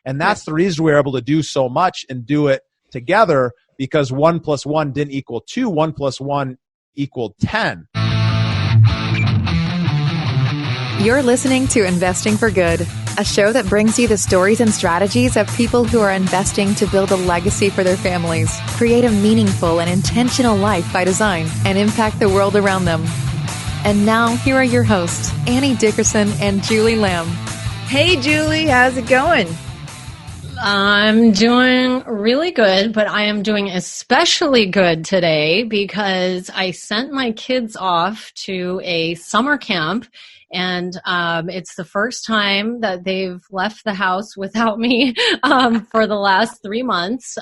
And that's the reason we're able to do so much and do it together, because 1 + 1 didn't equal 2, 1 + 1 equaled 10. You're listening to Investing for Good, a show that brings you the stories and strategies of people who are investing to build a legacy for their families, create a meaningful and intentional life by design, and impact the world around them. And now, here are your hosts, Annie Dickerson and Julie Lamb. Hey, Julie, how's it going? I'm doing really good, but I am doing especially good today because I sent my kids off to a summer camp. And it's the first time that they've left the house without me for the last 3 months.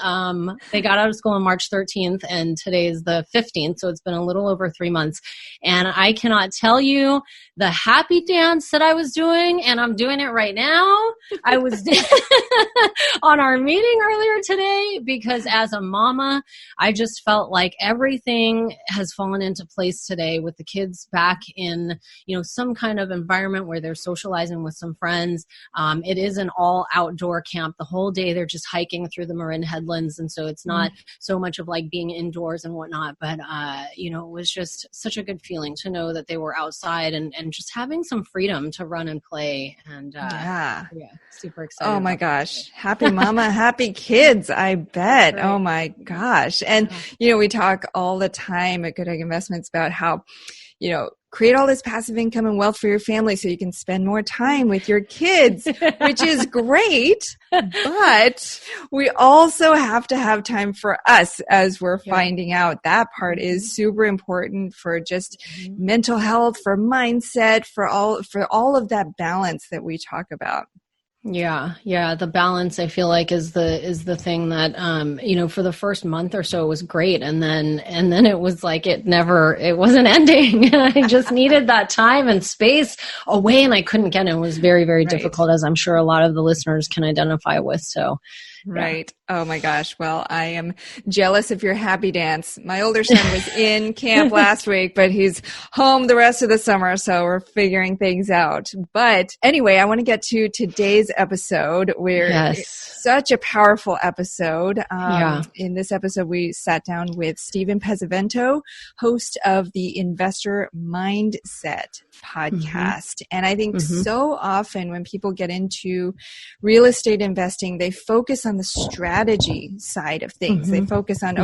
They got out of school on March 13th, and today is the 15th, so it's been a little over 3 months. And I cannot tell you the happy dance that I was doing, and I'm doing it right now. I was on our meeting earlier today because as a mama, I just felt like everything has fallen into place today with the kids back in, some kind of environment where they're socializing with some friends. It is an all outdoor camp. The whole day they're just hiking through the Marin Headlands. And so it's not so much of like being indoors and whatnot, but it was just such a good feeling to know that they were outside and just having some freedom to run and play. And super excited. Oh my gosh. Happy mama, happy kids, I bet. Right. Oh my gosh. And, we talk all the time at Goodegg Investments about how, create all this passive income and wealth for your family so you can spend more time with your kids, which is great. But we also have to have time for us, as we're finding out. That part is super important for just mental health, for mindset, for all of that balance that we talk about. Yeah. The balance, I feel like, is the thing that for the first month or so it was great, and then it was like it wasn't ending. I just needed that time and space away, and I couldn't get it. It was very, very difficult, as I'm sure a lot of the listeners can identify with. So. Right. Oh my gosh. Well, I am jealous of your happy dance. My older son was in camp last week, but he's home the rest of the summer, so we're figuring things out. But anyway, I want to get to today's episode, where it's such a powerful episode. In this episode, we sat down with Stephen Pesavento, host of the Investor Mindset podcast. And I think so often when people get into real estate investing, they focus on the strategy side of things. They focus on,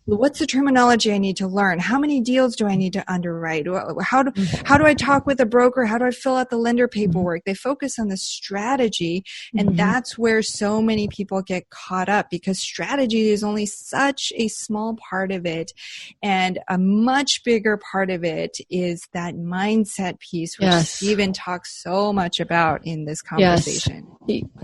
what's the terminology I need to learn? How many deals do I need to underwrite? How do I talk with a broker? How do I fill out the lender paperwork? They focus on the strategy, and that's where so many people get caught up, because strategy is only such a small part of it, and a much bigger part of it is that mindset piece, which Stephen talks so much about in this conversation.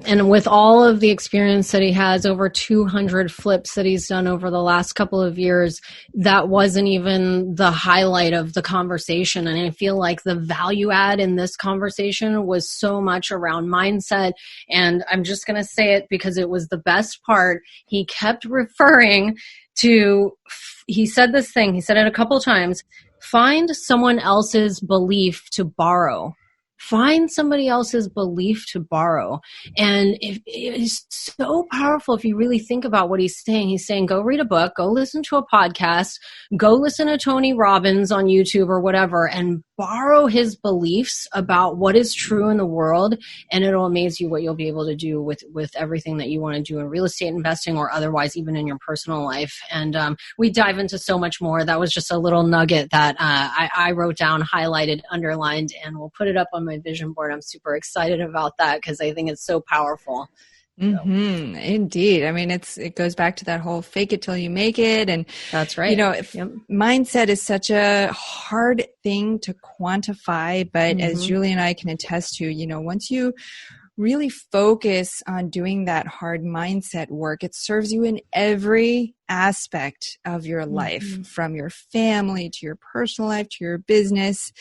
And with all of the experience that he has, over 200 flips that he's done over the last couple of years, that wasn't even the highlight of the conversation. And I feel like the value add in this conversation was so much around mindset. And I'm just going to say it because it was the best part. He kept referring to, he said this thing, he said it a couple times: find someone else's belief to borrow. Find somebody else's belief to borrow. And it's so powerful if you really think about what he's saying. He's saying, go read a book, go listen to a podcast, go listen to Tony Robbins on YouTube or whatever, and borrow his beliefs about what is true in the world. And it'll amaze you what you'll be able to do with everything that you want to do in real estate investing, or otherwise even in your personal life. And we dive into so much more. That was just a little nugget that I wrote down, highlighted, underlined, and we'll put it up on my vision board. I'm super excited about that because I think it's so powerful. Indeed. I mean, it goes back to that whole fake it till you make it. And that's right. Mindset is such a hard thing to quantify, but as Julie and I can attest to, once you really focus on doing that hard mindset work, it serves you in every aspect of your life, from your family to your personal life to your business,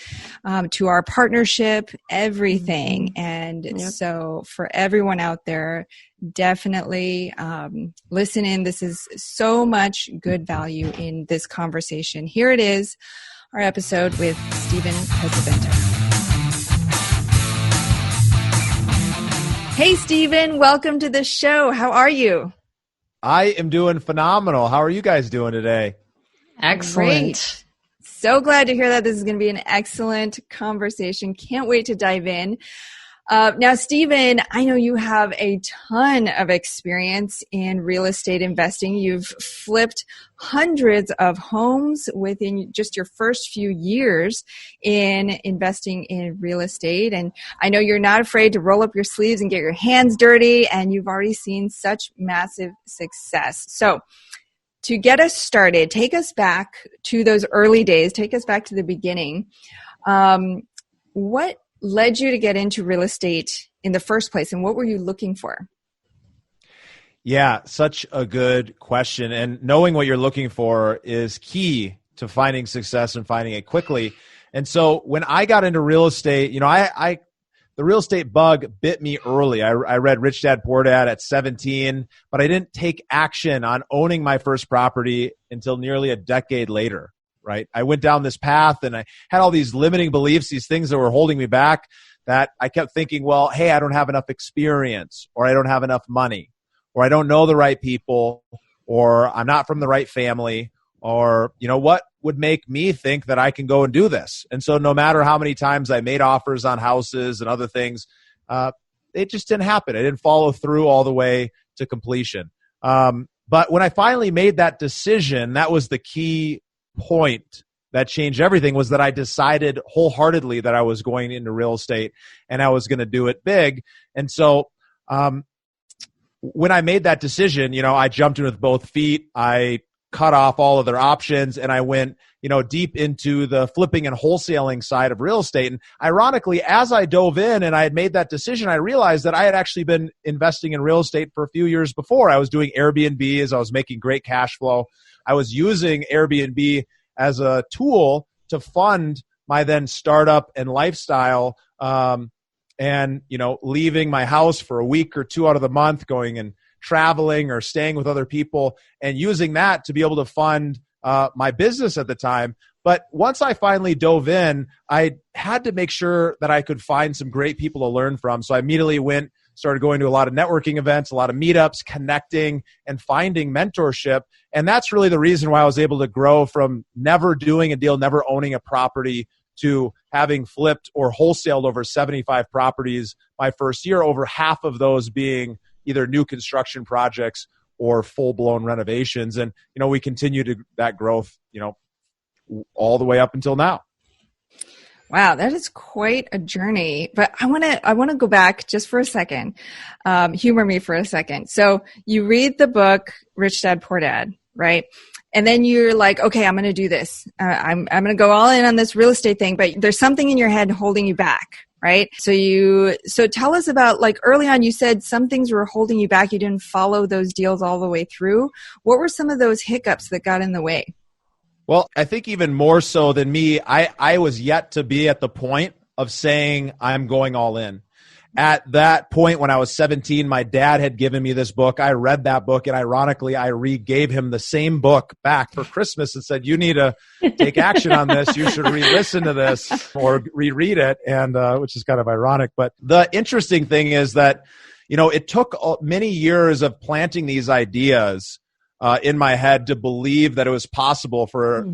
to our partnership, everything. And so for everyone out there, definitely listen in. This is so much good value in this conversation. Here it is, our episode with Stephen Pesavento. Hey, Stephen, welcome to the show. How are you? I am doing phenomenal. How are you guys doing today? Excellent. Great. So glad to hear that. This is going to be an excellent conversation. Can't wait to dive in. Now, Stephen, I know you have a ton of experience in real estate investing. You've flipped hundreds of homes within just your first few years in investing in real estate. And I know you're not afraid to roll up your sleeves and get your hands dirty, and you've already seen such massive success. So to get us started, take us back to those early days, take us back to the beginning. What led you to get into real estate in the first place, and what were you looking for? Yeah, such a good question. And knowing what you're looking for is key to finding success and finding it quickly. And so when I got into real estate, the real estate bug bit me early. I read Rich Dad Poor Dad at 17, but I didn't take action on owning my first property until nearly a decade later. Right? I went down this path and I had all these limiting beliefs, these things that were holding me back, that I kept thinking, well, hey, I don't have enough experience, or I don't have enough money, or I don't know the right people, or I'm not from the right family, or, what would make me think that I can go and do this? And so no matter how many times I made offers on houses and other things, it just didn't happen. I didn't follow through all the way to completion. But when I finally made that decision, that was the key point that changed everything, was that I decided wholeheartedly that I was going into real estate and I was going to do it big. And so when I made that decision, I jumped in with both feet. I cut off all other options and I went, deep into the flipping and wholesaling side of real estate. And ironically, as I dove in and I had made that decision, I realized that I had actually been investing in real estate for a few years before. I was doing Airbnbs. I was making great cash flow. I was using Airbnb as a tool to fund my then startup and lifestyle, and leaving my house for a week or two out of the month, going and traveling or staying with other people, and using that to be able to fund my business at the time. But once I finally dove in, I had to make sure that I could find some great people to learn from. So I immediately started going to a lot of networking events, a lot of meetups, connecting and finding mentorship. And that's really the reason why I was able to grow from never doing a deal, never owning a property, to having flipped or wholesaled over 75 properties my first year, over half of those being either new construction projects or full-blown renovations. And, we continue to that growth, all the way up until now. Wow, that is quite a journey. But I want to go back just for a second. Humor me for a second. So you read the book Rich Dad Poor Dad, right? And then you're like, okay, I'm going to do this. I'm going to go all in on this real estate thing. But there's something in your head holding you back, right? So tell us about, like, early on, you said some things were holding you back. You didn't follow those deals all the way through. What were some of those hiccups that got in the way? Well, I think even more so than me, I was yet to be at the point of saying I'm going all in. At that point, when I was 17, my dad had given me this book. I read that book, and ironically, I gave him the same book back for Christmas and said, you need to take action on this. You should re-listen to this or reread it, and which is kind of ironic. But the interesting thing is that, it took many years of planting these ideas in my head to believe that it was possible for,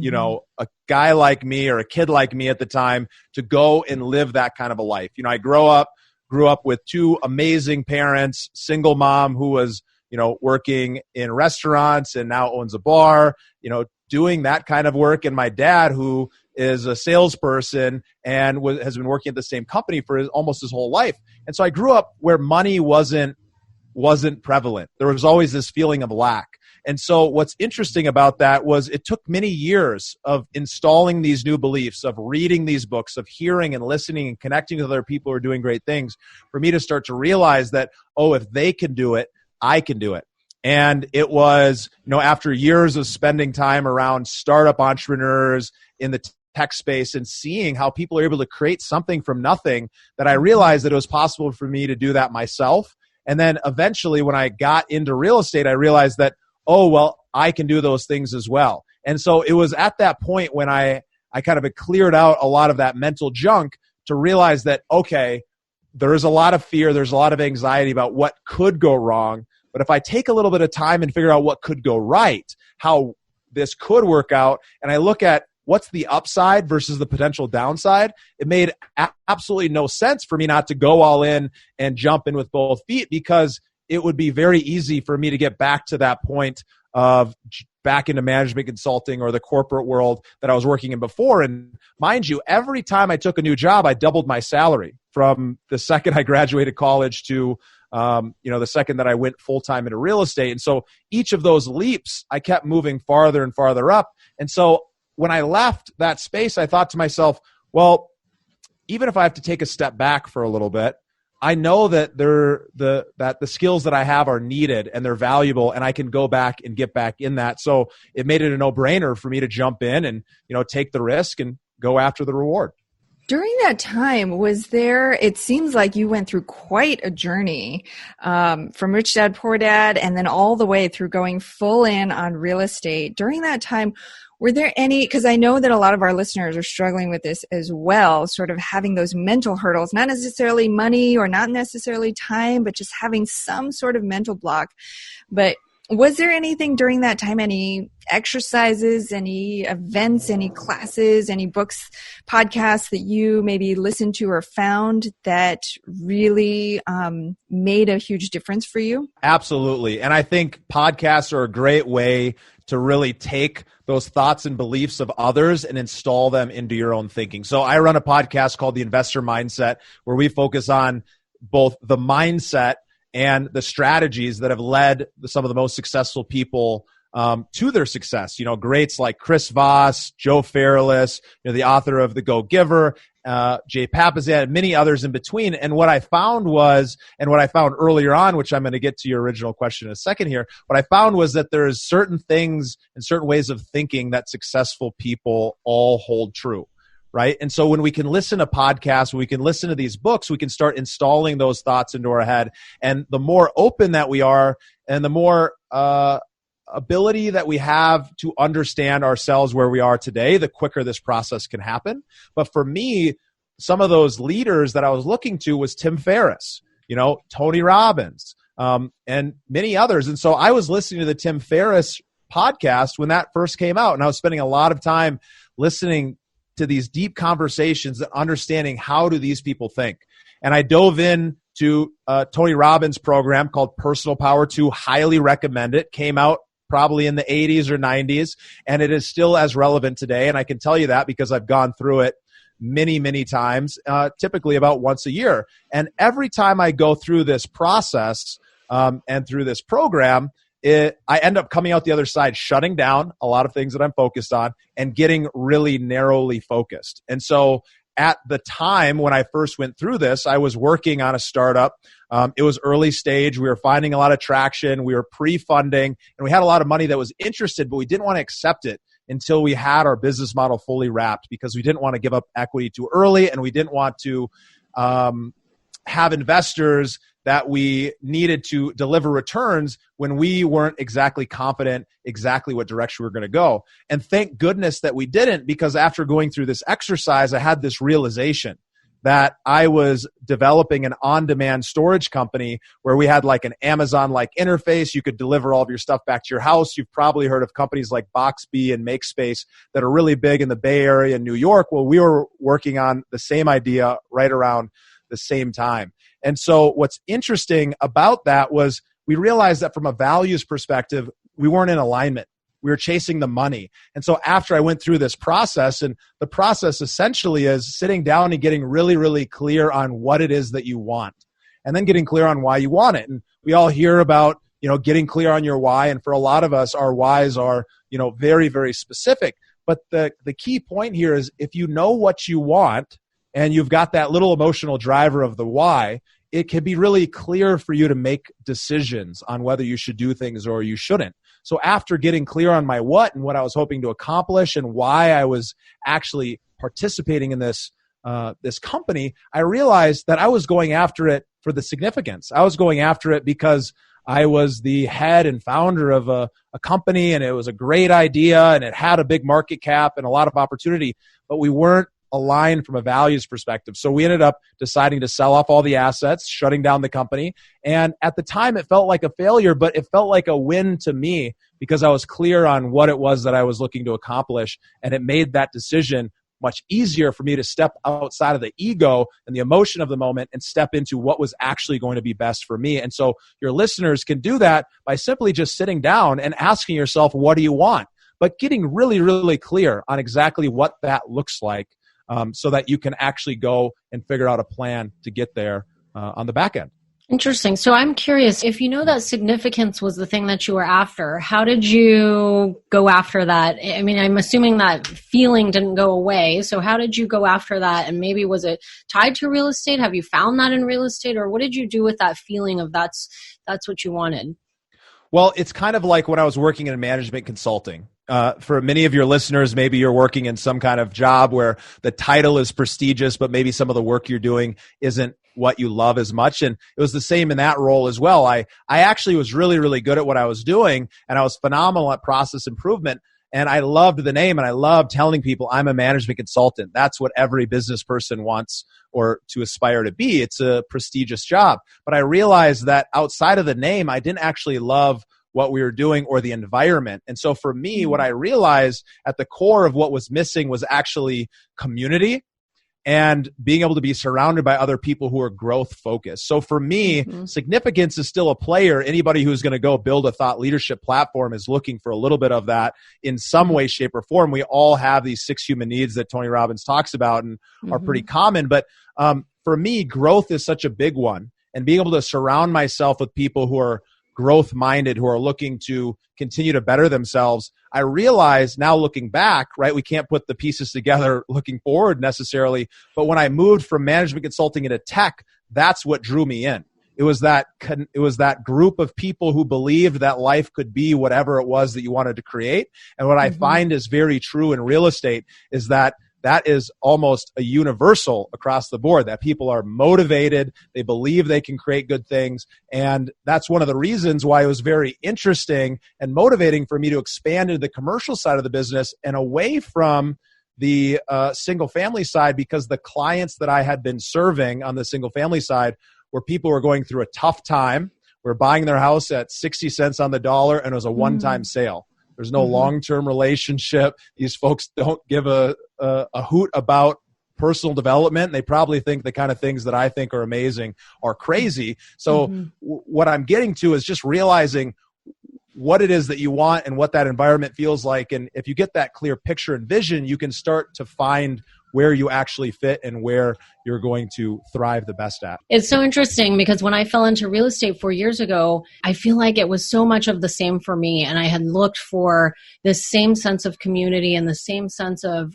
a guy like me or a kid like me at the time to go and live that kind of a life. I grew up with two amazing parents, single mom who was, working in restaurants and now owns a bar, doing that kind of work. And my dad, who is a salesperson and has been working at the same company for almost his whole life. And so I grew up where money wasn't prevalent. There was always this feeling of lack. And so what's interesting about that was it took many years of installing these new beliefs, of reading these books, of hearing and listening and connecting with other people who are doing great things, for me to start to realize that, if they can do it, I can do it. And it was, after years of spending time around startup entrepreneurs in the tech space and seeing how people are able to create something from nothing, that I realized that it was possible for me to do that myself. And then eventually when I got into real estate, I realized that, I can do those things as well. And so it was at that point when I kind of had cleared out a lot of that mental junk to realize that, okay, there is a lot of fear. There's a lot of anxiety about what could go wrong. But if I take a little bit of time and figure out what could go right, how this could work out, and I look at what's the upside versus the potential downside, it made absolutely no sense for me not to go all in and jump in with both feet, because it would be very easy for me to get back to that point of back into management consulting or the corporate world that I was working in before. And mind you, every time I took a new job, I doubled my salary from the second I graduated college to the second that I went full-time into real estate. And so each of those leaps, I kept moving farther and farther up. And so when I left that space, I thought to myself, well, even if I have to take a step back for a little bit, I know that the skills that I have are needed and they're valuable, and I can go back and get back in that. So it made it a no-brainer for me to jump in and, take the risk and go after the reward. During that time, it seems like you went through quite a journey, from Rich Dad, Poor Dad, and then all the way through going full in on real estate. During that time, were there any, because I know that a lot of our listeners are struggling with this as well, sort of having those mental hurdles, not necessarily money or not necessarily time, but just having some sort of mental block. But was there anything during that time, any exercises, any events, any classes, any books, podcasts that you maybe listened to or found that really made a huge difference for you? Absolutely. And I think podcasts are a great way to really take those thoughts and beliefs of others and install them into your own thinking. So I run a podcast called The Investor Mindset, where we focus on both the mindset and the strategies that have led some of the most successful people to their success. Greats like Chris Voss, Joe Fairless, the author of The Go Giver, Jay Papasan, and many others in between. And what I found earlier on, which I'm going to get to your original question in a second here, what I found was that there's certain things and certain ways of thinking that successful people all hold true. Right. And so when we can listen to podcasts, when we can listen to these books, we can start installing those thoughts into our head. And the more open that we are and the more ability that we have to understand ourselves where we are today, the quicker this process can happen. But for me, some of those leaders that I was looking to was Tim Ferriss, Tony Robbins, and many others. And so I was listening to the Tim Ferriss podcast when that first came out, and I was spending a lot of time listening to these deep conversations and understanding how do these people think. And I dove in to Tony Robbins' program called Personal Power 2, highly recommend it. Came out probably in the 80s or 90s, and it is still as relevant today. And I can tell you that because I've gone through it many, many times, typically about once a year. And every time I go through this process and through this program, I end up coming out the other side, shutting down a lot of things that I'm focused on and getting really narrowly focused. And so at the time when I first went through this, I was working on a startup. It was early stage. We were finding a lot of traction. We were pre-funding, and we had a lot of money that was interested, but we didn't want to accept it until we had our business model fully wrapped, because we didn't want to give up equity too early, and we didn't want to have investors that we needed to deliver returns when we weren't exactly confident exactly what direction we were going to go. And thank goodness that we didn't, because after going through this exercise, I had this realization that I was developing an on-demand storage company where we had like an Amazon-like interface. You could deliver all of your stuff back to your house. You've probably heard of companies like Boxbee and MakeSpace that are really big in the Bay Area and New York. Well, we were working on the same idea right around the same time. And so what's interesting about that was we realized that from a values perspective, we weren't in alignment. We were chasing the money. And so after I went through this process, and the process essentially is sitting down and getting really, really clear on what it is that you want, and then getting clear on why you want it. And we all hear about, getting clear on your why. And for a lot of us, our whys are, very, very specific. But the key point here is if you know what you want, and you've got that little emotional driver of the why, it can be really clear for you to make decisions on whether you should do things or you shouldn't. So after getting clear on my what and what I was hoping to accomplish and why I was actually participating in this company, I realized that I was going after it for the significance. I was going after it because I was the head and founder of a company, and it was a great idea, and it had a big market cap and a lot of opportunity, but we weren't aligned from a values perspective. So we ended up deciding to sell off all the assets, shutting down the company. And at the time, it felt like a failure, but it felt like a win to me because I was clear on what it was that I was looking to accomplish. And it made that decision much easier for me to step outside of the ego and the emotion of the moment and step into what was actually going to be best for me. And so your listeners can do that by simply just sitting down and asking yourself, what do you want? But getting really, really clear on exactly what that looks like so that you can actually go and figure out a plan to get there on the back end. Interesting. So I'm curious, if you know that significance was the thing that you were after, how did you go after that? I mean, I'm assuming that feeling didn't go away. So how did you go after that? And maybe was it tied to real estate? Have you found that in real estate? Or what did you do with that feeling of that's what you wanted? Well, it's kind of like when I was working in management consulting. For many of your listeners, maybe you're working in some kind of job where the title is prestigious, but maybe some of the work you're doing isn't what you love as much. And it was the same in that role as well. I actually was really, really good at what I was doing, and I was phenomenal at process improvement. And I loved the name, and I loved telling people I'm a management consultant. That's what every business person wants or to aspire to be. It's a prestigious job. But I realized that outside of the name, I didn't actually love what we were doing or the environment. And so for me, what I realized at the core of what was missing was actually community and being able to be surrounded by other people who are growth focused. So for me, significance is still a player. Anybody who's going to go build a thought leadership platform is looking for a little bit of that in some way, shape, or form. We all have these 6 human needs that Tony Robbins talks about and are pretty common. But for me, growth is such a big one. And being able to surround myself with people who are growth minded, who are looking to continue to better themselves. I realize now looking back, right, we can't put the pieces together looking forward necessarily. But when I moved from management consulting into tech, that's what drew me in. It was that group of people who believed that life could be whatever it was that you wanted to create. And what I find is very true in real estate is that is almost a universal across the board, that people are motivated, they believe they can create good things. And that's one of the reasons why it was very interesting and motivating for me to expand into the commercial side of the business and away from the single family side, because the clients that I had been serving on the single family side were people who were going through a tough time, were buying their house at 60 cents on the dollar, and it was a one-time sale. There's no long-term relationship. These folks don't give a hoot about personal development. They probably think the kind of things that I think are amazing are crazy. So what I'm getting to is just realizing what it is that you want and what that environment feels like. And if you get that clear picture and vision, you can start to find where you actually fit and where you're going to thrive the best at. It's so interesting because when I fell into real estate 4 years ago, I feel like it was so much of the same for me. And I had looked for this same sense of community and the same sense of,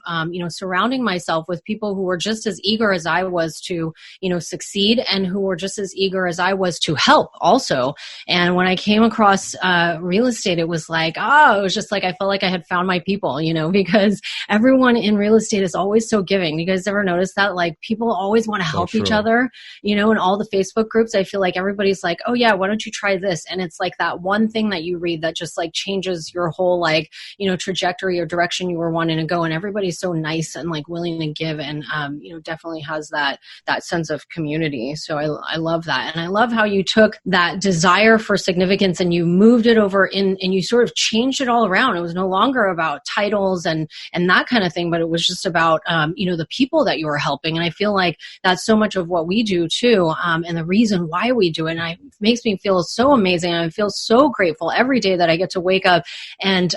surrounding myself with people who were just as eager as I was to, succeed, and who were just as eager as I was to help also. And when I came across real estate, it was like, it was just like, I felt like I had found my people, because everyone in real estate is always so giving. You guys ever notice that? Like, people always want to help each other, in all the Facebook groups. I feel like everybody's like, oh yeah, why don't you try this? And it's like that one thing that you read that just like changes your whole trajectory or direction you were wanting to go. And everybody's so nice and like willing to give, and definitely has that sense of community. So I love that. And I love how you took that desire for significance and you moved it over and you sort of changed it all around. It was no longer about titles and that kind of thing, but it was just about the people that you were helping. And I feel like that's so much of what we do too, and the reason why we do it. And it makes me feel so amazing. And I feel so grateful every day that I get to wake up and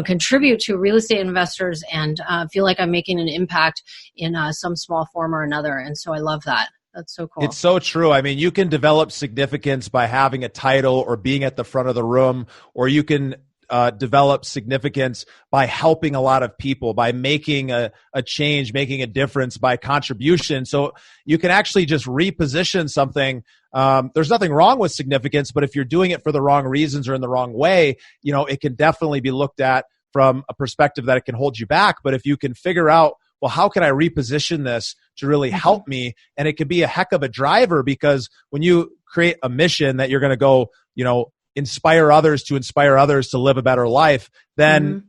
contribute to real estate investors and feel like I'm making an impact in some small form or another. And so I love that. That's so cool. It's so true. I mean, you can develop significance by having a title or being at the front of the room, or you can develop significance by helping a lot of people, by making a change, making a difference, by contribution. So you can actually just reposition something. There's nothing wrong with significance, but if you're doing it for the wrong reasons or in the wrong way, it can definitely be looked at from a perspective that it can hold you back. But if you can figure out, well, how can I reposition this to really help me? And it could be a heck of a driver, because when you create a mission that you're going to go, inspire others to live a better life, then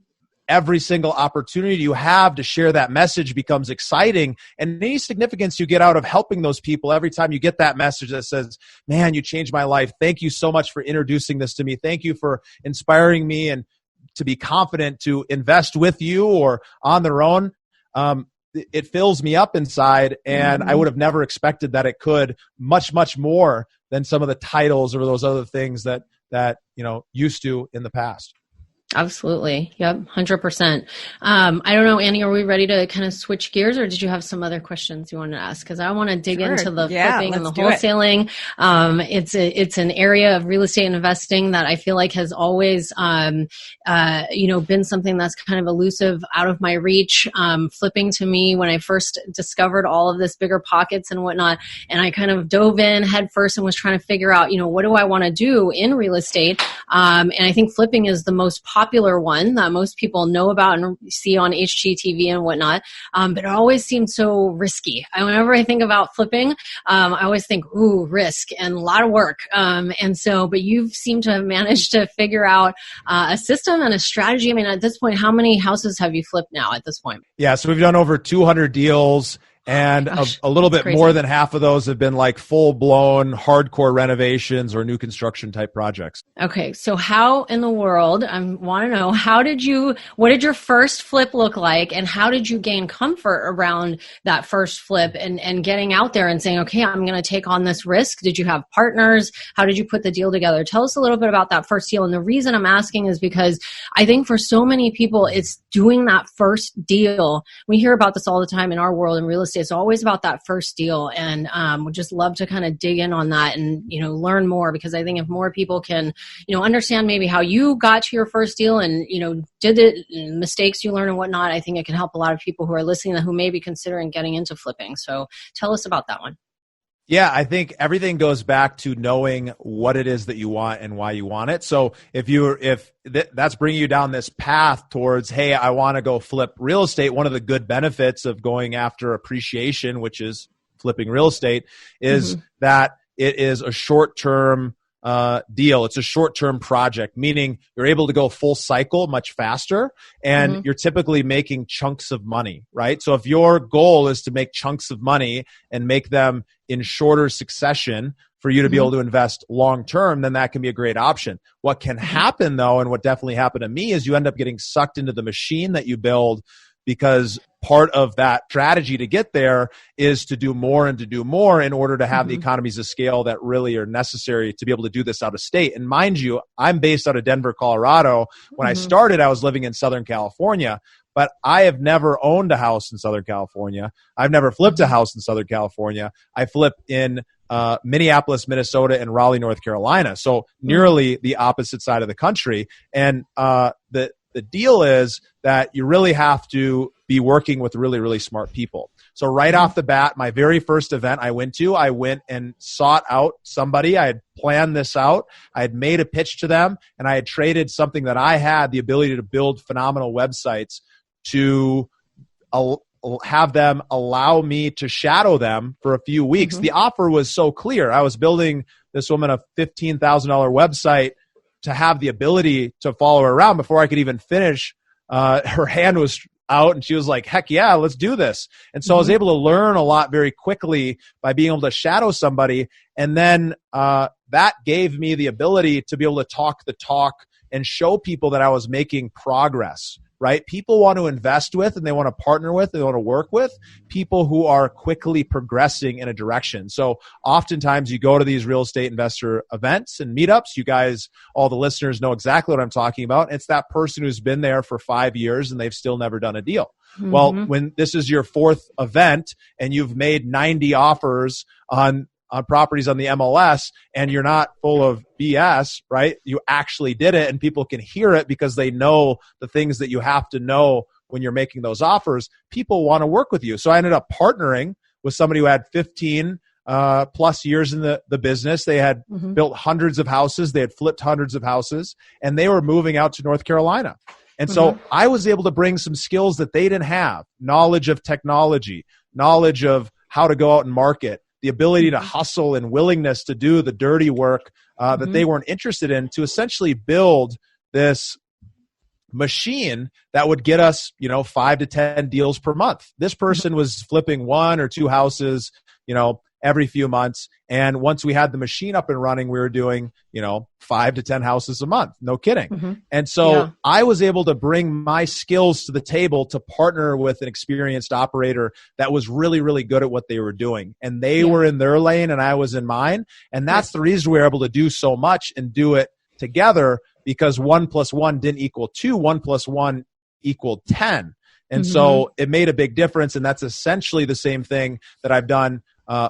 every single opportunity you have to share that message becomes exciting. And any significance you get out of helping those people every time you get that message that says, man, you changed my life. Thank you so much for introducing this to me. Thank you for inspiring me and to be confident to invest with you or on their own. It fills me up inside, and I would have never expected that it could much, much more than some of the titles or those other things that used to in the past. Absolutely. Yep. 100%. I don't know, Annie, are we ready to kind of switch gears, or did you have some other questions you wanted to ask? Because I want to dig into the flipping and the wholesaling. It's an area of real estate investing that I feel like has always, been something that's kind of elusive, out of my reach. Flipping to me when I first discovered all of this bigger pockets and whatnot, and I kind of dove in head first and was trying to figure out, what do I want to do in real estate? And I think flipping is the most popular one that most people know about and see on HGTV and whatnot. But it always seemed so risky. Whenever I think about flipping, I always think, ooh, risk and a lot of work. But you seem to have managed to figure out a system and a strategy. I mean, at this point, how many houses have you flipped now at this point? Yeah, so we've done over 200 deals. And a little bit more than half of those have been like full-blown hardcore renovations or new construction type projects. Okay, so how in the world, I want to know, what did your first flip look like, and how did you gain comfort around that first flip and getting out there and saying, okay, I'm going to take on this risk? Did you have partners? How did you put the deal together? Tell us a little bit about that first deal. And the reason I'm asking is because I think for so many people, it's doing that first deal. We hear about this all the time in our world in real estate. It's always about that first deal, and would just love to kind of dig in on that and learn more, because I think if more people can understand maybe how you got to your first deal and did it, and mistakes you learn and whatnot, I think it can help a lot of people who are listening who may be considering getting into flipping. So tell us about that one. Yeah, I think everything goes back to knowing what it is that you want and why you want it. So if that's bringing you down this path towards, hey, I want to go flip real estate, one of the good benefits of going after appreciation, which is flipping real estate, is that it is a short-term deal. It's a short-term project, meaning you're able to go full cycle much faster, and you're typically making chunks of money, right? So if your goal is to make chunks of money and make them in shorter succession for you to be able to invest long-term, then that can be a great option. What can happen though, and what definitely happened to me, is you end up getting sucked into the machine that you build, because part of that strategy to get there is to do more and to do more in order to have the economies of scale that really are necessary to be able to do this out of state. And mind you, I'm based out of Denver, Colorado. When I started, I was living in Southern California, but I have never owned a house in Southern California. I've never flipped a house in Southern California. I flip in Minneapolis, Minnesota, and Raleigh, North Carolina. So nearly the opposite side of the country. And the deal is that you really have to be working with really, really smart people. So right off the bat, my very first event I went and sought out somebody. I had planned this out. I had made a pitch to them, and I had traded something that I had the ability to build phenomenal websites to have them allow me to shadow them for a few weeks. The offer was so clear. I was building this woman a $15,000 website to have the ability to follow her around. Before I could even finish, her hand was out and she was like, heck yeah, let's do this. And so I was able to learn a lot very quickly by being able to shadow somebody. And then that gave me the ability to be able to talk the talk and show people that I was making progress. Right? People want to invest with, and they want to partner with, they want to work with people who are quickly progressing in a direction. So oftentimes you go to these real estate investor events and meetups. You guys, all the listeners, know exactly what I'm talking about. It's that person who's been there for 5 years and they've still never done a deal. Well, when this is your fourth event and you've made 90 offers on properties on the MLS, and you're not full of BS, right? You actually did it, and people can hear it because they know the things that you have to know when you're making those offers. People want to work with you. So I ended up partnering with somebody who had 15 plus years in the business. They had built hundreds of houses. They had flipped hundreds of houses, and they were moving out to North Carolina. And so I was able to bring some skills that they didn't have: knowledge of technology, knowledge of how to go out and market, the ability to hustle and willingness to do the dirty work that they weren't interested in, to essentially build this machine that would get us, 5 to 10 deals per month. This person was flipping 1 or 2 houses, every few months. And once we had the machine up and running, we were doing, 5 to 10 houses a month. No kidding. And so I was able to bring my skills to the table to partner with an experienced operator that was really, really good at what they were doing. And they were in their lane and I was in mine. And that's the reason we were able to do so much and do it together, because 1 + 1 didn't equal 2, 1 + 1 equaled 10. And so it made a big difference. And that's essentially the same thing that I've done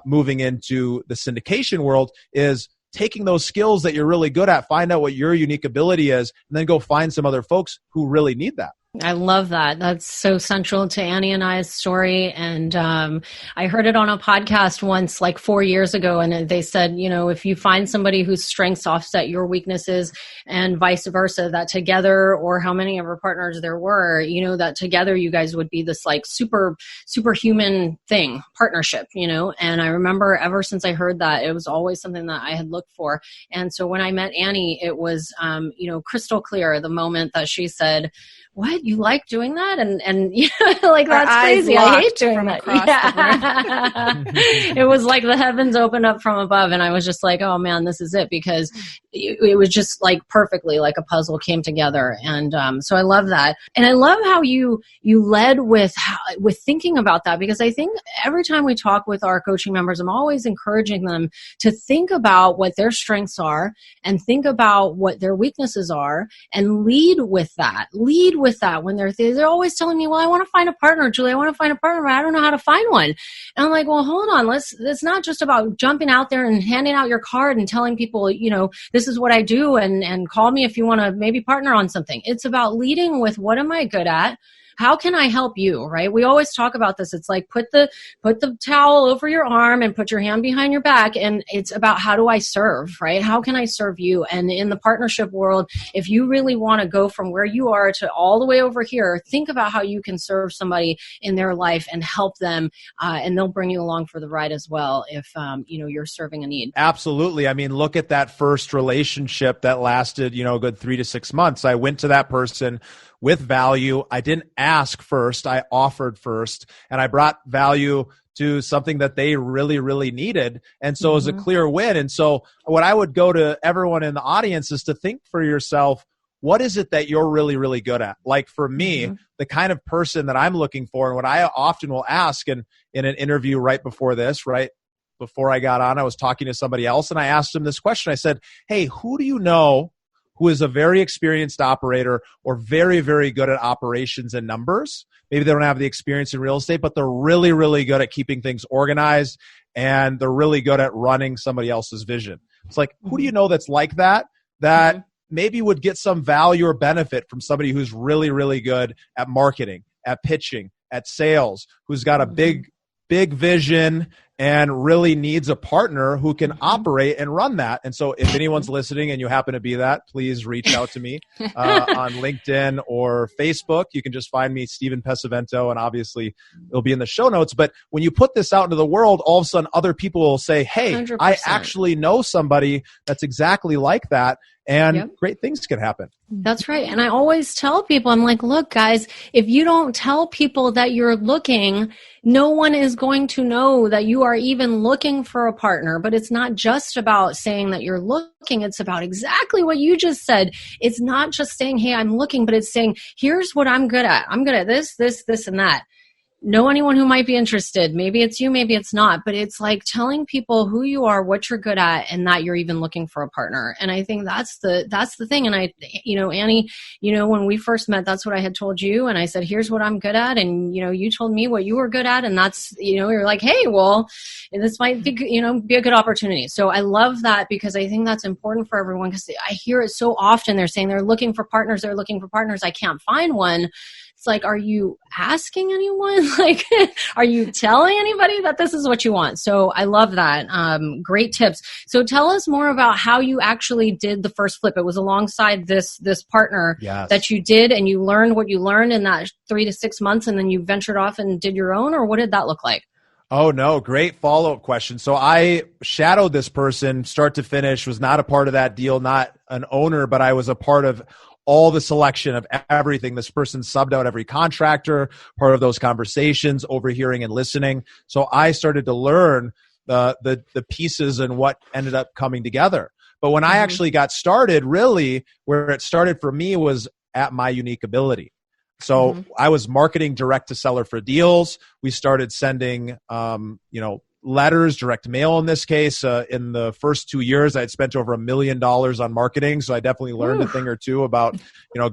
moving into the syndication world, is taking those skills that you're really good at, find out what your unique ability is, and then go find some other folks who really need that. I love that. That's so central to Annie and I's story. And I heard it on a podcast once, like 4 years ago, and they said, if you find somebody whose strengths offset your weaknesses and vice versa, that together, or how many of our partners there were, that together you guys would be this like superhuman thing, partnership, And I remember ever since I heard that, it was always something that I had looked for. And so when I met Annie, it was, crystal clear the moment that she said, "What, you like doing that?" And like, that's crazy. I hate doing that. It was like the heavens opened up from above, and I was just like, oh man, this is it, because it was just like perfectly like a puzzle came together. And so I love that. And I love how you led with thinking about that, because I think every time we talk with our coaching members, I'm always encouraging them to think about what their strengths are and think about what their weaknesses are and lead with that when they're always telling me, well, I want to find a partner, Julie, I want to find a partner, but I don't know how to find one. And I'm like, well, hold on. It's not just about jumping out there and handing out your card and telling people, this is what I do and call me if you want to maybe partner on something. It's about leading with, what am I good at? How can I help you, right? We always talk about this. It's like put the towel over your arm and put your hand behind your back. And it's about, how do I serve, right? How can I serve you? And in the partnership world, if you really want to go from where you are to all the way over here, think about how you can serve somebody in their life and help them. And they'll bring you along for the ride as well if, you're serving a need. Absolutely. I mean, look at that first relationship that lasted, a good 3 to 6 months. I went to that person with value. I didn't ask first. I offered first, and I brought value to something that they really, really needed. And so it was a clear win. And so what I would go to everyone in the audience is to think for yourself, what is it that you're really, really good at? Like for me, the kind of person that I'm looking for, and what I often will ask in an interview right before this, right before I got on, I was talking to somebody else and I asked them this question. I said, hey, who do you know who is a very experienced operator or very, very good at operations and numbers? Maybe they don't have the experience in real estate, but they're really, really good at keeping things organized, and they're really good at running somebody else's vision. It's like, who do you know that's like that maybe would get some value or benefit from somebody who's really, really good at marketing, at pitching, at sales, who's got a big vision and really needs a partner who can operate and run that. And so if anyone's listening and you happen to be that, please reach out to me on LinkedIn or Facebook. You can just find me, Stephen Pesavento, and obviously it'll be in the show notes. But when you put this out into the world, all of a sudden other people will say, hey, 100%. I actually know somebody that's exactly like that. And great things can happen. That's right. And I always tell people, I'm like, look, guys, if you don't tell people that you're looking, no one is going to know that you are even looking for a partner. But it's not just about saying that you're looking. It's about exactly what you just said. It's not just saying, hey, I'm looking, but it's saying, here's what I'm good at. I'm good at this, and that. Know anyone who might be interested. Maybe it's you, maybe it's not, but it's like telling people who you are, what you're good at, and that you're even looking for a partner. And I think that's the thing. And Annie, when we first met, that's what I had told you. And I said, here's what I'm good at. And, you told me what you were good at. And that's, you're like, hey, well, this might be, be a good opportunity. So I love that, because I think that's important for everyone, because I hear it so often. They're saying they're looking for partners. I can't find one. It's like, are you asking anyone? Like, are you telling anybody that this is what you want? So I love that. Great tips. So tell us more about how you actually did the first flip. It was alongside this partner that you did, and you learned what you learned in that 3 to 6 months, and then you ventured off and did your own, or what did that look like? Oh, no. Great follow-up question. So I shadowed this person start to finish, was not a part of that deal, not an owner, but I was a part of all the selection of everything. This person subbed out every contractor, part of those conversations, overhearing and listening. So I started to learn the pieces and what ended up coming together. But when I actually got started, really where it started for me was at my unique ability. So I was marketing direct to seller for deals. We started sending, letters, direct mail in this case. In the first 2 years, I had spent over $1 million on marketing. So I definitely learned a thing or two about,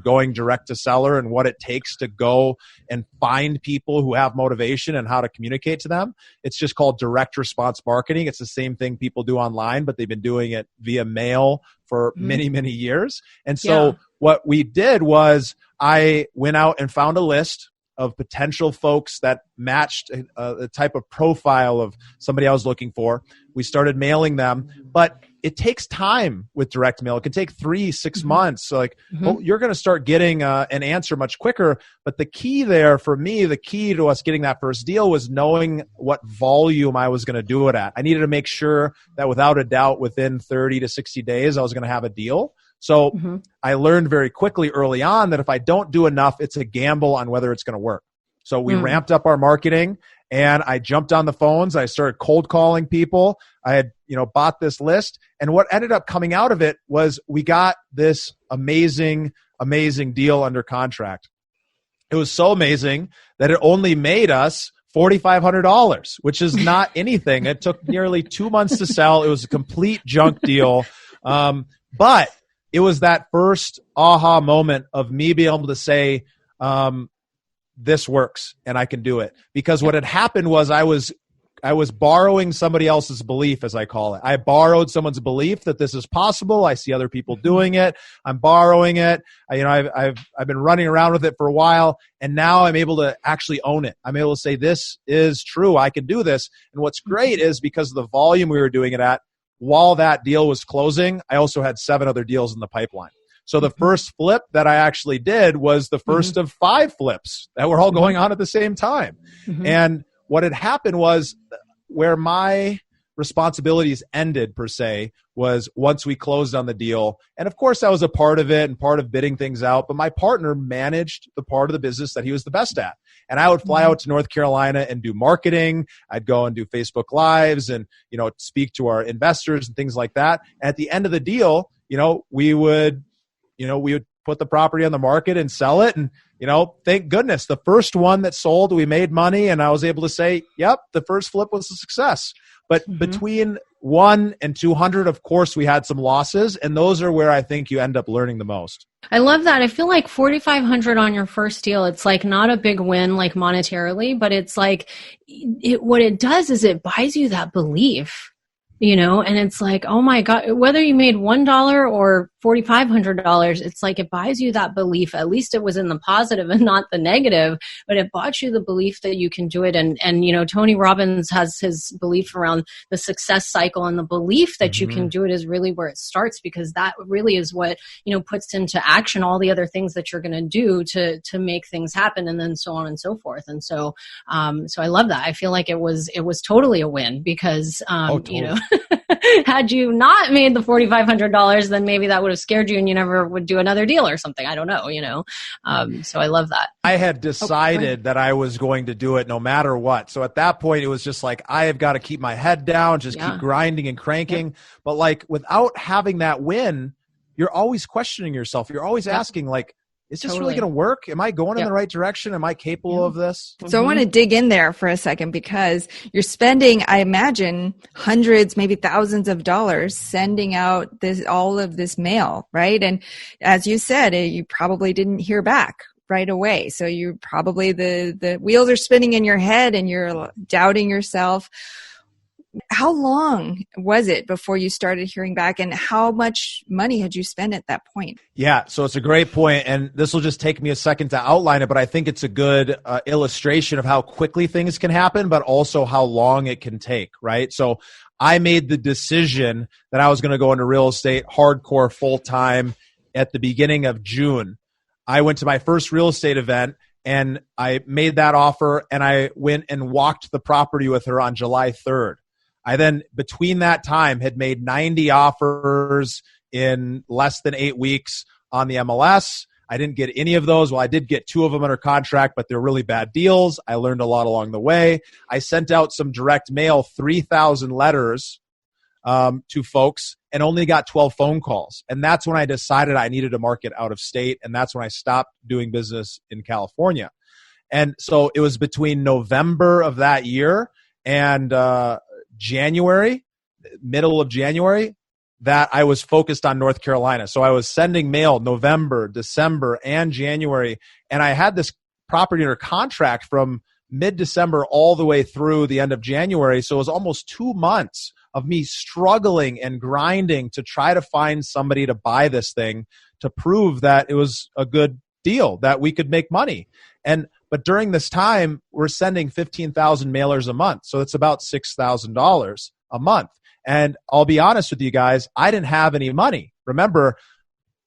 going direct to seller and what it takes to go and find people who have motivation and how to communicate to them. It's just called direct response marketing. It's the same thing people do online, but they've been doing it via mail for many, many years. And so what we did was I went out and found a list of potential folks that matched the type of profile of somebody I was looking for. We started mailing them, but it takes time with direct mail. It can take 3-6 months. So you're going to start getting an answer much quicker. But the key there for me, the key to us getting that first deal was knowing what volume I was going to do it at. I needed to make sure that without a doubt, within 30 to 60 days, I was going to have a deal. So I learned very quickly early on that if I don't do enough, it's a gamble on whether it's going to work. So we ramped up our marketing and I jumped on the phones. I started cold calling people. I had, bought this list. And what ended up coming out of it was we got this amazing, amazing deal under contract. It was so amazing that it only made us $4,500, which is not anything. It took nearly 2 months to sell. It was a complete junk deal. But it was that first aha moment of me being able to say, this works and I can do it. Because what had happened was I was borrowing somebody else's belief, as I call it. I borrowed someone's belief that this is possible. I see other people doing it. I'm borrowing it. I've been running around with it for a while, and now I'm able to actually own it. I'm able to say, this is true. I can do this. And what's great is because of the volume we were doing it at, while that deal was closing, I also had 7 other deals in the pipeline. So the first flip that I actually did was the first of 5 flips that were all going on at the same time. And what had happened was where my responsibilities ended, per se, was once we closed on the deal. And of course, I was a part of it and part of bidding things out, but my partner managed the part of the business that he was the best at. And I would fly out to North Carolina and do marketing. I'd go and do Facebook Lives and, speak to our investors and things like that. And at the end of the deal, we would put the property on the market and sell it. And, thank goodness, the first one that sold, we made money. And I was able to say, yep, the first flip was a success. But between 1 and 200, of course, we had some losses. And those are where I think you end up learning the most. I love that. I feel like 4,500 on your first deal, it's like not a big win, like monetarily, but it's like what it does is it buys you that belief. And it's like, oh my God, whether you made $1 or $4,500, it's like it buys you that belief. At least it was in the positive and not the negative, but it bought you the belief that you can do it. And Tony Robbins has his belief around the success cycle, and the belief that you can do it is really where it starts, because that really is what, puts into action all the other things that you're going to do to make things happen, and then so on and so forth. And so I love that. I feel like it was totally a win because, totally. Had you not made the $4,500, then maybe that would have scared you and you never would do another deal or something. I don't know, so I love that. I had decided that I was going to do it no matter what. So at that point, it was just like, I have got to keep my head down, just keep grinding and cranking. Yep. But like without having that win, you're always questioning yourself. You're always asking like, is this really going to work? Am I going in the right direction? Am I capable of this? So I want to dig in there for a second, because you're spending, I imagine, hundreds, maybe thousands of dollars sending out all of this mail, right? And as you said, you probably didn't hear back right away. So you probably, the wheels are spinning in your head and you're doubting yourself. How long was it before you started hearing back, and how much money had you spent at that point? Yeah, so it's a great point, and this will just take me a second to outline it, but I think it's a good illustration of how quickly things can happen, but also how long it can take, right? So I made the decision that I was going to go into real estate hardcore full-time at the beginning of June. I went to my first real estate event, and I made that offer, and I went and walked the property with her on July 3rd. I then, between that time, had made 90 offers in less than 8 weeks. on the MLS. I didn't get any of those. Well, I did get 2 of them under contract, but they're really bad deals. I learned a lot along the way. I sent out some direct mail, 3,000 letters to folks, and only got 12 phone calls. And that's when I decided I needed to market out of state. And that's when I stopped doing business in California. And so it was between November of that year and January, middle of January, that I was focused on North Carolina. So I was sending mail November, December, and January. And I had this property under contract from mid-December all the way through the end of January. So it was almost 2 months of me struggling and grinding to try to find somebody to buy this thing to prove that it was a good deal, that we could make money. But during this time, we're sending 15,000 mailers a month. So it's about $6,000 a month. And I'll be honest with you guys, I didn't have any money. Remember,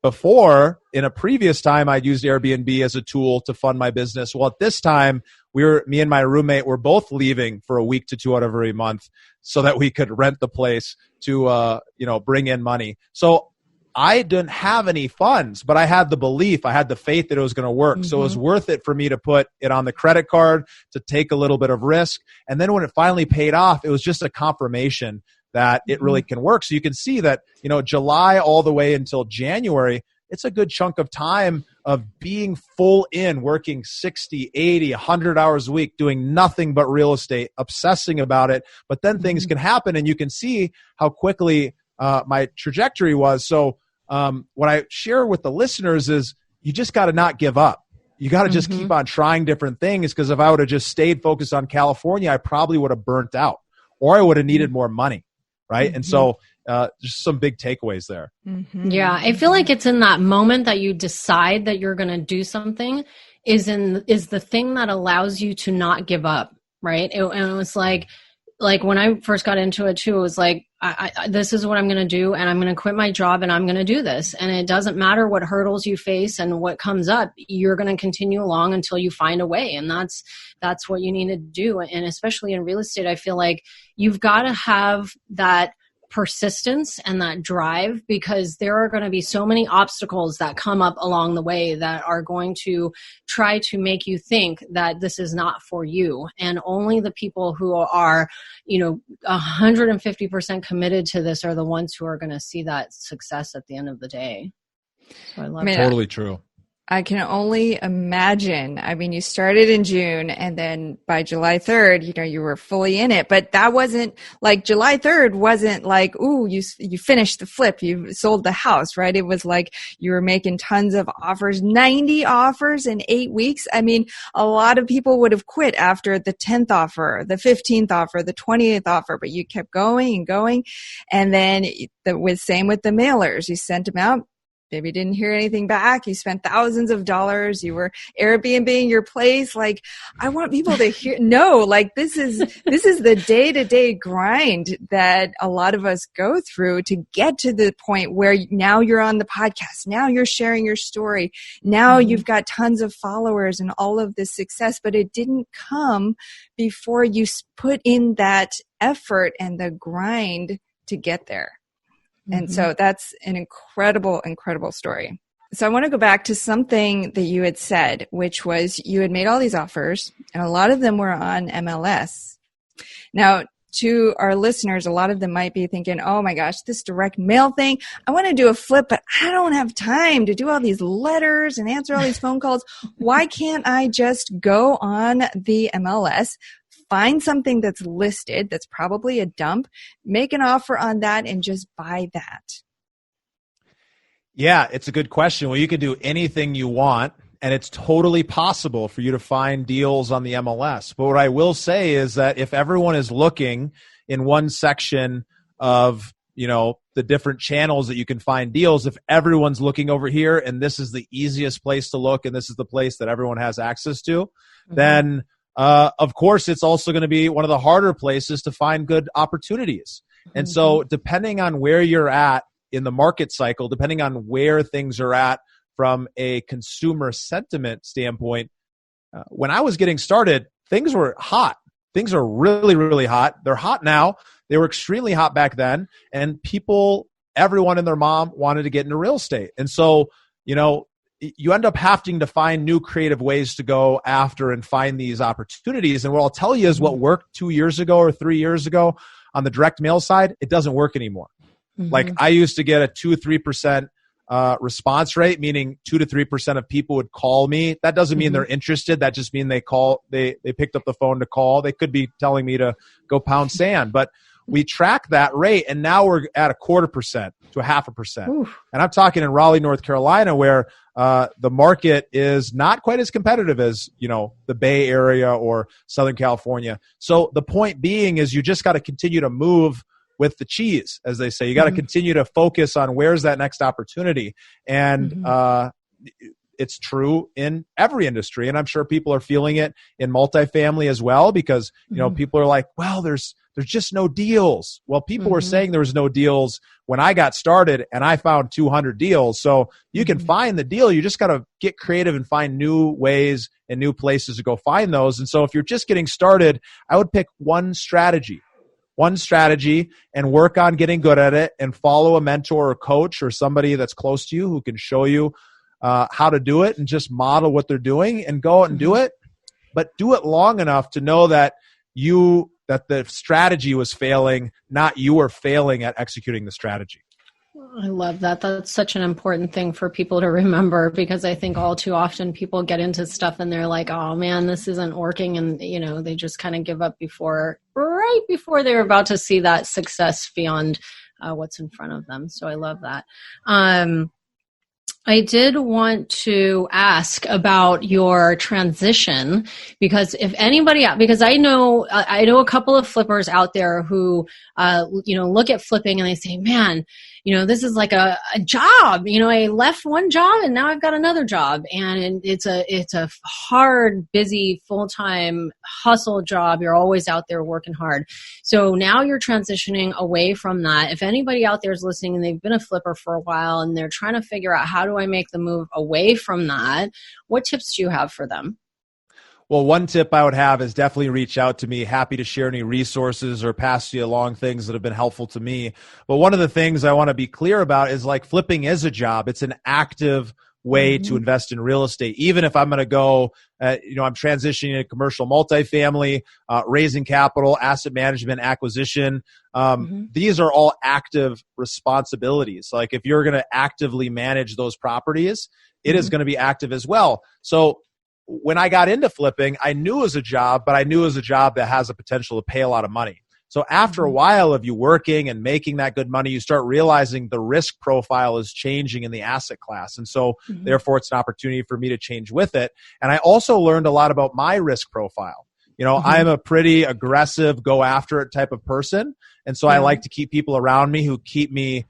before, in a previous time, I'd used Airbnb as a tool to fund my business. Well, at this time, me and my roommate were both leaving for a week to 2 out of every month so that we could rent the place to, bring in money. So I didn't have any funds, but I had the belief, I had the faith that it was going to work. So it was worth it for me to put it on the credit card, to take a little bit of risk. And then when it finally paid off, it was just a confirmation that it really can work. So you can see that, July all the way until January, it's a good chunk of time of being full in, working 60, 80, 100 hours a week, doing nothing but real estate, obsessing about it. But then things can happen, and you can see how quickly my trajectory was. So what I share with the listeners is you just got to not give up. You got to just keep on trying different things, because if I would have just stayed focused on California, I probably would have burnt out, or I would have needed more money. Right. And so just some big takeaways there. Yeah. I feel like it's in that moment that you decide that you're going to do something is the thing that allows you to not give up. Right. And it was like when I first got into it too, it was like, this is what I'm going to do, and I'm going to quit my job and I'm going to do this. And it doesn't matter what hurdles you face and what comes up, you're going to continue along until you find a way. And that's what you need to do. And especially in real estate, I feel like you've got to have that persistence and that drive, because there are going to be so many obstacles that come up along the way that are going to try to make you think that this is not for you. And only the people who are, 150% committed to this are the ones who are going to see that success at the end of the day. So I love that. Totally true. I can only imagine. I mean, you started in June, and then by July 3rd, you were fully in it. But that wasn't like July 3rd wasn't like, ooh, you finished the flip, you sold the house, right? It was like you were making tons of offers, 90 offers in 8 weeks. I mean, a lot of people would have quit after the 10th offer, the 15th offer, the 20th offer, but you kept going and going. And then same with the mailers, you sent them out. Maybe didn't hear anything back. You spent thousands of dollars. You were Airbnb-ing your place. Like, I want people to this is the day-to-day grind that a lot of us go through to get to the point where now you're on the podcast. Now you're sharing your story. Now you've got tons of followers and all of this success, but it didn't come before you put in that effort and the grind to get there. And so that's an incredible, incredible story. So I want to go back to something that you had said, which was you had made all these offers, and a lot of them were on MLS. Now, to our listeners, a lot of them might be thinking, oh my gosh, this direct mail thing, I want to do a flip, but I don't have time to do all these letters and answer all these phone calls. Why can't I just go on the MLS, find something that's listed, that's probably a dump, make an offer on that, and just buy that? Yeah, it's a good question. Well, you can do anything you want, and it's totally possible for you to find deals on the MLS. But what I will say is that if everyone is looking in one section of, the different channels that you can find deals, if everyone's looking over here and this is the easiest place to look and this is the place that everyone has access to, then of course, it's also going to be one of the harder places to find good opportunities. And so depending on where you're at in the market cycle, depending on where things are at from a consumer sentiment standpoint, when I was getting started, things were hot. Things are really, really hot. They're hot now. They were extremely hot back then. And everyone and their mom wanted to get into real estate. And so, you end up having to find new creative ways to go after and find these opportunities. And what I'll tell you is what worked 2 years ago or 3 years ago on the direct mail side, it doesn't work anymore. Like I used to get a 2-3% response rate, meaning 2 to 3% of people would call me. That doesn't mean they're interested. That just means they picked up the phone to call. They could be telling me to go pound sand, but we track that rate, and now we're at 0.25% to 0.5%. Oof. And I'm talking in Raleigh, North Carolina, where the market is not quite as competitive as, the Bay Area or Southern California. So the point being is you just got to continue to move with the cheese, as they say. You got to continue to focus on where's that next opportunity. And it's true in every industry. And I'm sure people are feeling it in multifamily as well, because, people are like, well, there's just no deals. Well, people were saying there was no deals when I got started, and I found 200 deals. So you can find the deal. You just got to get creative and find new ways and new places to go find those. And so if you're just getting started, I would pick one strategy and work on getting good at it, and follow a mentor or coach or somebody that's close to you who can show you how to do it, and just model what they're doing and go out and do it. But do it long enough to know that the strategy was failing, not you were failing at executing the strategy. I love that. That's such an important thing for people to remember, because I think all too often people get into stuff and they're like, oh man, this isn't working. And, they just kind of give up right before they're about to see that success beyond what's in front of them. So I love that. I did want to ask about your transition, because because I know a couple of flippers out there who, look at flipping and they say, man, this is like a job. I left one job and now I've got another job, and it's a hard, busy, full-time hustle job. You're always out there working hard. So now you're transitioning away from that. If anybody out there is listening and they've been a flipper for a while and they're trying to figure out, how do I make the move away from that? What tips do you have for them? Well, one tip I would have is definitely reach out to me. Happy to share any resources or pass you along things that have been helpful to me. But one of the things I want to be clear about is, like, flipping is a job. It's an active way to invest in real estate. Even if I'm going to go, I'm transitioning to commercial multifamily, raising capital, asset management, acquisition. These are all active responsibilities. Like, if you're going to actively manage those properties, it is going to be active as well. So when I got into flipping, I knew it was a job, but I knew it was a job that has the potential to pay a lot of money. So after a while of you working and making that good money, you start realizing the risk profile is changing in the asset class. And so therefore it's an opportunity for me to change with it. And I also learned a lot about my risk profile. I'm a pretty aggressive, go after it type of person. And so I like to keep people around me who keep me,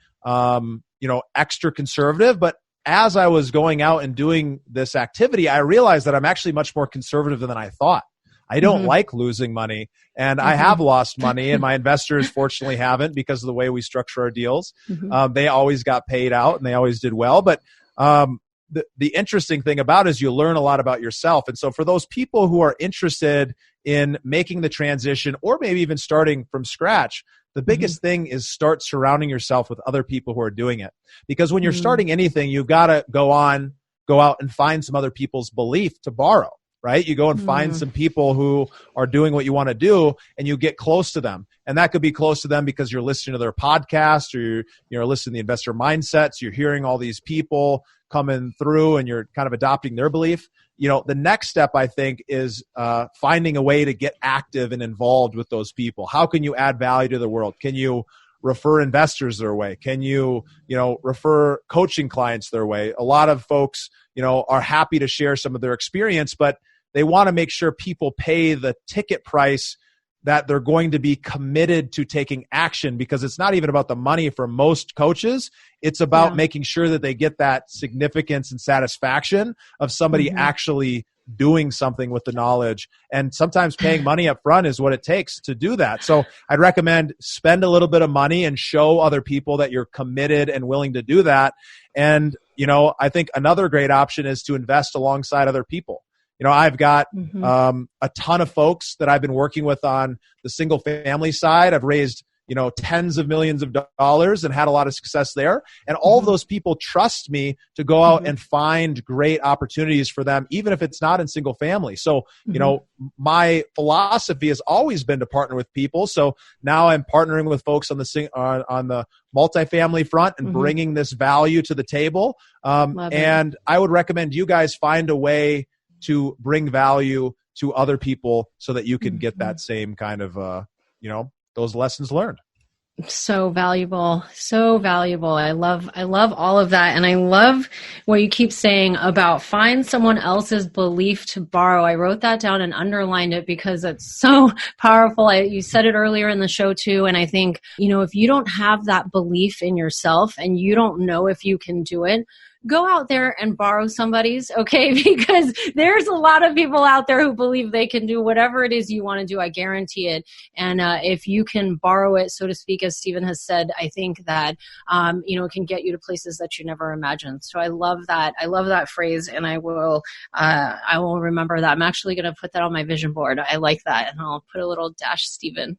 extra conservative. But as I was going out and doing this activity, I realized that I'm actually much more conservative than I thought. I don't like losing money, and I have lost money, and my investors fortunately haven't, because of the way we structure our deals. They always got paid out and they always did well. But the interesting thing about it is you learn a lot about yourself. And so for those people who are interested in making the transition, or maybe even starting from scratch, the biggest thing is start surrounding yourself with other people who are doing it. Because when you're starting anything, you've got to go out and find some other people's belief to borrow, right? You go and find some people who are doing what you want to do, and you get close to them. And that could be close to them because you're listening to their podcast, or you're listening to the Investor Mindsets. You're hearing all these people coming through and you're kind of adopting their belief. The next step, I think, is finding a way to get active and involved with those people. How can you add value to the world? Can you refer investors their way? Can you, refer coaching clients their way? A lot of folks, are happy to share some of their experience, but they want to make sure people pay the ticket price that they're going to be committed to taking action, because it's not even about the money for most coaches. It's about making sure that they get that significance and satisfaction of somebody actually doing something with the knowledge. And sometimes paying money up front is what it takes to do that. So I'd recommend spend a little bit of money and show other people that you're committed and willing to do that. And, I think another great option is to invest alongside other people. I've got a ton of folks that I've been working with on the single family side. I've raised tens of millions of dollars and had a lot of success there. And all of those people trust me to go out and find great opportunities for them, even if it's not in single family. So, my philosophy has always been to partner with people. So now I'm partnering with folks on the multifamily front and bringing this value to the table. And I would recommend you guys find a way to bring value to other people so that you can get that same kind of, those lessons learned. So valuable. So valuable. I love all of that. And I love what you keep saying about find someone else's belief to borrow. I wrote that down and underlined it because it's so powerful. You said it earlier in the show too. And I think, if you don't have that belief in yourself and you don't know if you can do it, go out there and borrow somebody's, okay? Because there's a lot of people out there who believe they can do whatever it is you want to do. I guarantee it. And if you can borrow it, so to speak, as Stephen has said, I think that, it can get you to places that you never imagined. So I love that. I love that phrase, and I will remember that. I'm actually going to put that on my vision board. I like that. And I'll put a little dash Stephen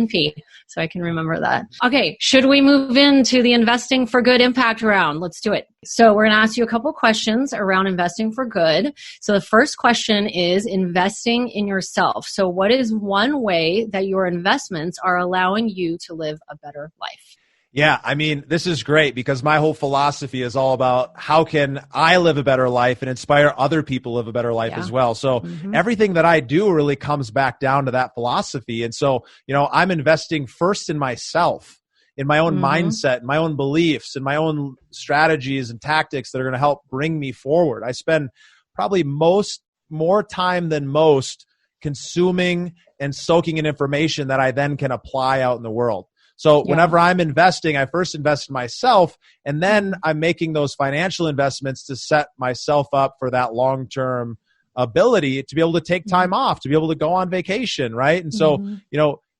P. so I can remember that. Okay. Should we move into the investing for good impact round? Let's do it. So we're going to ask you a couple questions around investing for good. So the first question is investing in yourself. So what is one way that your investments are allowing you to live a better life? Yeah, this is great because my whole philosophy is all about how can I live a better life and inspire other people to live a better life as well. So everything that I do really comes back down to that philosophy. And so, I'm investing first in myself, in my own mindset, in my own beliefs, in my own strategies and tactics that are going to help bring me forward. I spend probably more time than most consuming and soaking in information that I then can apply out in the world. So whenever I'm investing, I first invest in myself, and then I'm making those financial investments to set myself up for that long-term ability to be able to take time off, to be able to go on vacation, right? And so,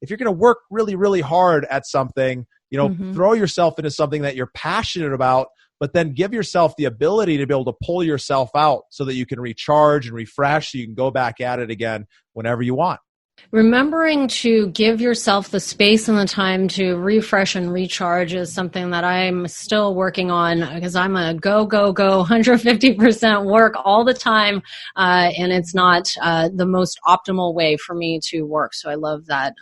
if you're going to work really, really hard at something, throw yourself into something that you're passionate about, but then give yourself the ability to be able to pull yourself out so that you can recharge and refresh so you can go back at it again whenever you want. Remembering to give yourself the space and the time to refresh and recharge is something that I'm still working on because I'm a go, 150% work all the time. And it's not the most optimal way for me to work. So I love that.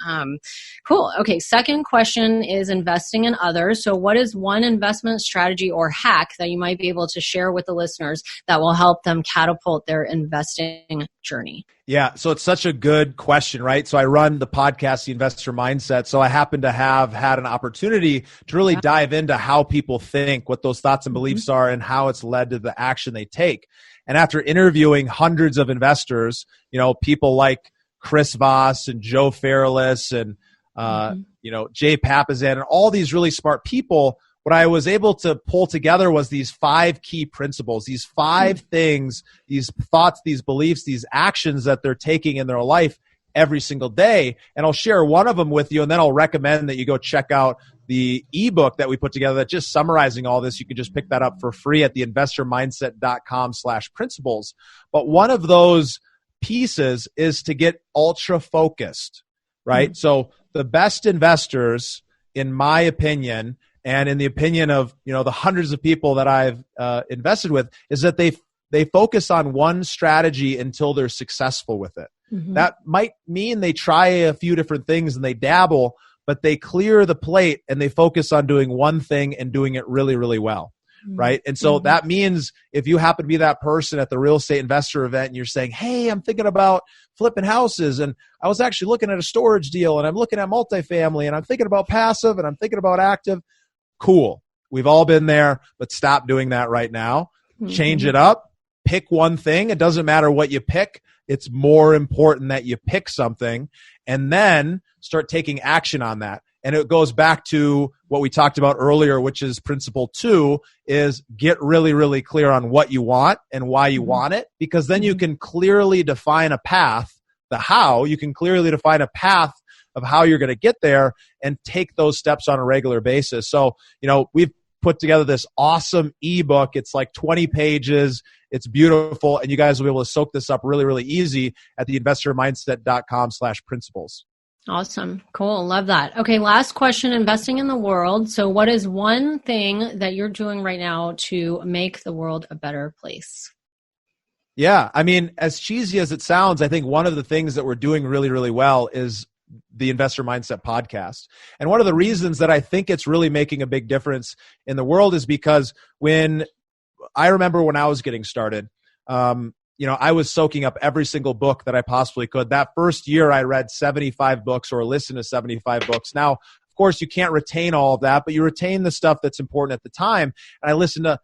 Cool. Okay. Second question is investing in others. So what is one investment strategy or hack that you might be able to share with the listeners that will help them catapult their investing journey? Yeah, so it's such a good question, right? So I run the podcast, The Investor Mindset. So I happen to have had an opportunity to really dive into how people think, what those thoughts and beliefs are, and how it's led to the action they take. And after interviewing hundreds of investors, people like Chris Voss and Joe Fairless and, Jay Papasan and all these really smart people, what I was able to pull together was these 5 key principles, these 5 things, these thoughts, these beliefs, these actions that they're taking in their life every single day. And I'll share one of them with you, and then I'll recommend that you go check out the ebook that we put together that's just summarizing all this. You can just pick that up for free at theinvestormindset.com/principles. But one of those pieces is to get ultra focused, right? So the best investors, in my opinion, and in the opinion of the hundreds of people that I've invested with, is that they focus on one strategy until they're successful with it. That might mean they try a few different things and they dabble, but they clear the plate and they focus on doing one thing and doing it really, really well, right? And so that means if you happen to be that person at the real estate investor event and you're saying, hey, I'm thinking about flipping houses, and I was actually looking at a storage deal, and I'm looking at multifamily, and I'm thinking about passive, and I'm thinking about active. Cool. We've all been there, but stop doing that right now. Change it up. Pick one thing. It doesn't matter what you pick. It's more important that you pick something and then start taking action on that. And it goes back to what we talked about earlier, which is principle 2, is get really, really clear on what you want and why you want it, because then you can clearly define a path, the how. You can clearly define a path of how you're going to get there and take those steps on a regular basis. So, we've put together this awesome ebook. It's like 20 pages. It's beautiful. And you guys will be able to soak this up really, really easy at theinvestormindset.com/principles. Awesome. Cool. Love that. Okay. Last question, investing in the world. So what is one thing that you're doing right now to make the world a better place? Yeah. I mean, as cheesy as it sounds, I think one of the things that we're doing really, really well is the Investor Mindset podcast. And one of the reasons that I think it's really making a big difference in the world is because when I remember when I was getting started, I was soaking up every single book that I possibly could. That first year, I read 75 books or listened to 75 books. Now, of course, you can't retain all of that, but you retain the stuff that's important at the time. And I listened to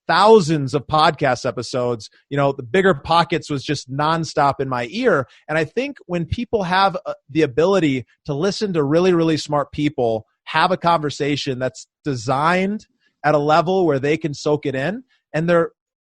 thousands of podcast episodes. The Bigger Pockets was just nonstop in my ear. And I think when people have the ability to listen to really, really smart people, have a conversation that's designed at a level where they can soak it in, and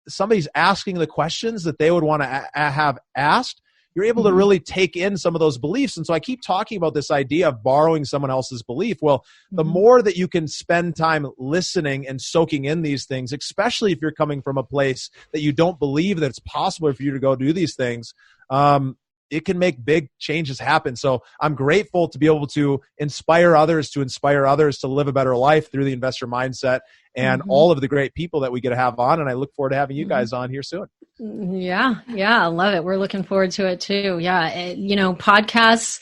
somebody's asking the questions that they would want to have asked, you're able to really take in some of those beliefs. And so I keep talking about this idea of borrowing someone else's belief. Well, the more that you can spend time listening and soaking in these things, especially if you're coming from a place that you don't believe that it's possible for you to go do these things, it can make big changes happen. So I'm grateful to be able to inspire others to live a better life through the Investor Mindset and all of the great people that we get to have on. And I look forward to having you guys on here soon. Yeah. I love it. We're looking forward to it too. Yeah. Podcasts.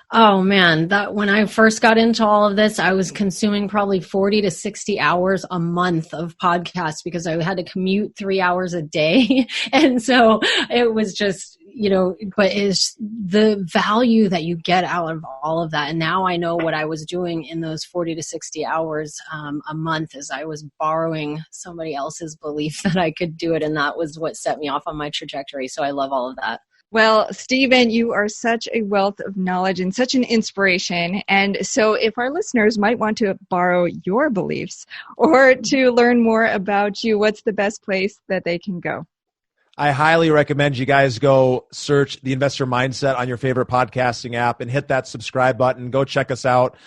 Oh man, that when I first got into all of this, I was consuming probably 40 to 60 hours a month of podcasts because I had to commute 3 hours a day. And so it was just, but it's the value that you get out of all of that. And now I know what I was doing in those 40 to 60 hours a month is I was borrowing somebody else's belief that I could do it. And that was what set me off on my trajectory. So I love all of that. Well, Stephen, you are such a wealth of knowledge and such an inspiration. And so if our listeners might want to borrow your beliefs or to learn more about you, what's the best place that they can go? I highly recommend you guys go search the Investor Mindset on your favorite podcasting app and hit that subscribe button. Go check us out.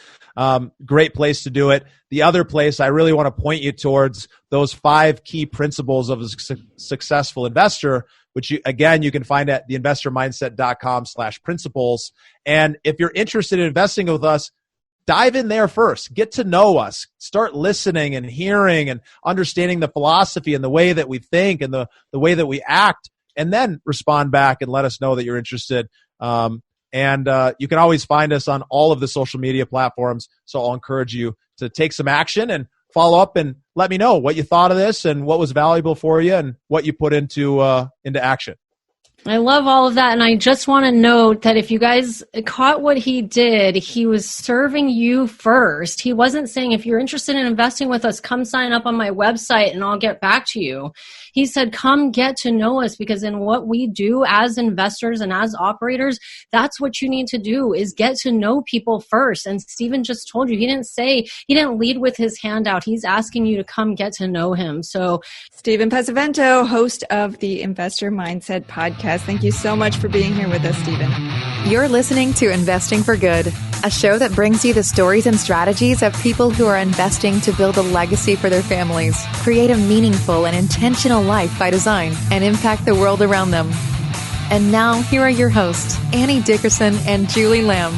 Great place to do it. The other place I really want to point you towards those 5 key principles of a successful investor, which you can find at theinvestormindset.com/principles. And if you're interested in investing with us, dive in there first. Get to know us. Start listening and hearing and understanding the philosophy and the way that we think and the way that we act, and then respond back and let us know that you're interested. And you can always find us on all of the social media platforms. So I'll encourage you to take some action and follow up and let me know what you thought of this and what was valuable for you and what you put into action. I love all of that. And I just want to note that if you guys caught what he did, he was serving you first. He wasn't saying, if you're interested in investing with us, come sign up on my website and I'll get back to you. He said, come get to know us, because in what we do as investors and as operators, that's what you need to do, is get to know people first. And Stephen just told you, he didn't lead with his hand out. He's asking you to come get to know him. So Stephen Pesavento, host of the Investor Mindset podcast. Thank you so much for being here with us, Stephen. You're listening to Investing for Good, a show that brings you the stories and strategies of people who are investing to build a legacy for their families, create a meaningful and intentional life by design, and impact the world around them. And now, here are your hosts, Annie Dickerson and Julie Lamb.